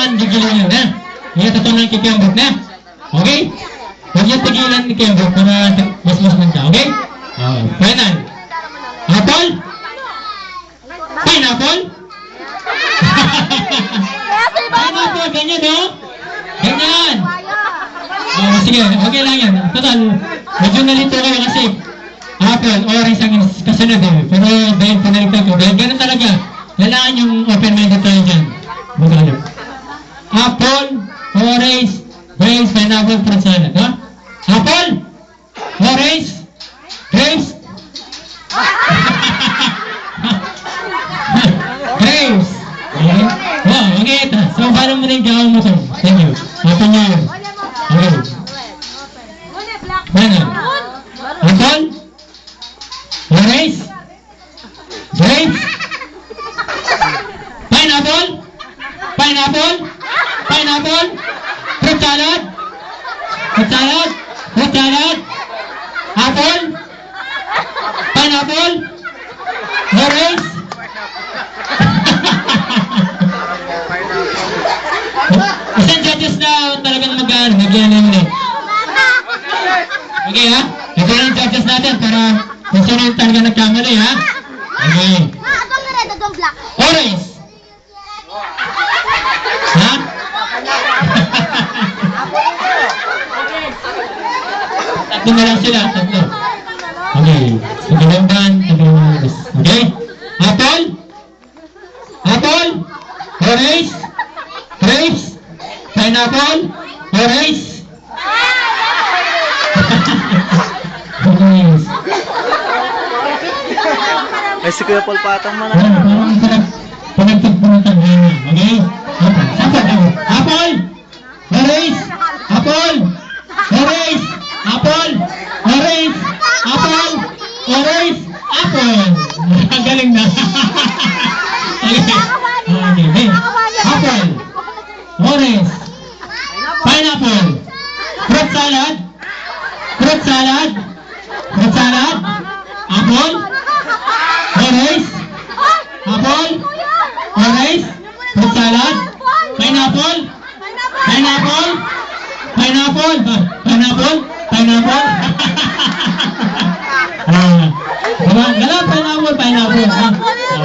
kailangan gigilan na. Ngayon tatunan kay Kembot na. Okay? Huwag yung tigilan ni Kembot para mas man ka. Okay? Final. Apple? Pineapple? Pineapple, ganyan no? Ganyan. Sige, okay lang yan. Total, medyo nalito kayo kasi apple, orange ang kasunod eh. Pero dahil pinaligtad ko, dahil ganun talaga. Kailangan yung open-minded tayo dyan. Magkano? Apple, orange, grapes, pineapple, fruit salad. Ha? Apple, orange, grapes, grapes. Okay? Wow, okay ito. So, paano mo rin gawin mo ito? Thank you. Happy New Year. Okay. Paano? Apple, orange, grapes, pineapple, pineapple, pineapple, fruit salad, fruit salad, fruit salad, apple, pineapple, orange. Isang judges na talagang mag-eliminate. Okay ha? Ito yung judges natin para kung sino yung talaga nagkamali ha? Okay. Orange. Ha? Tatlo na lang sila, tatlo. Okay. Tagalong ban, tagalong orange. Okay? Apple? Apple? Orange? Grapes? Pineapple? Orange? Orange. Ay, si Kuya Paul patang man. Pinagpagpuntan niya. Okay? Apple? Orange? Apple? Orange? Apple? Orange? Apple? Orange? Apple? Ang galing na. Okay. Okay. Apple? Orange? Pineapple? Fruit salad? Fruit salad? Fruit salad? Apple? Orange? Apple? Orange? Fruit salad? Pineapple? Pineapple? Pineapple? Pineapple? Pineapple? Gala, pineapple, pineapple.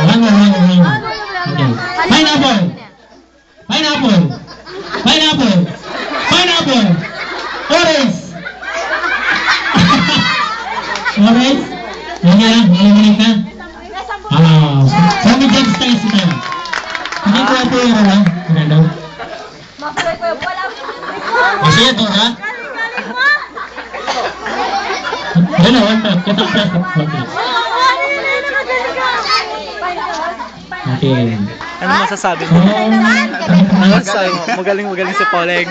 Hang on. Okay. Pineapple? Pineapple? Pineapple? Pineapple? Orange? Orange? Yan yan, nalimunin ka? So may judge tayo sila. Hindi ko ito yung wala. Maganda. Kasi ito ha? Gano'n, one top. Katak plus. Okay. Ano masasabi mo? Ano masasabi mo? Magaling si Pauling.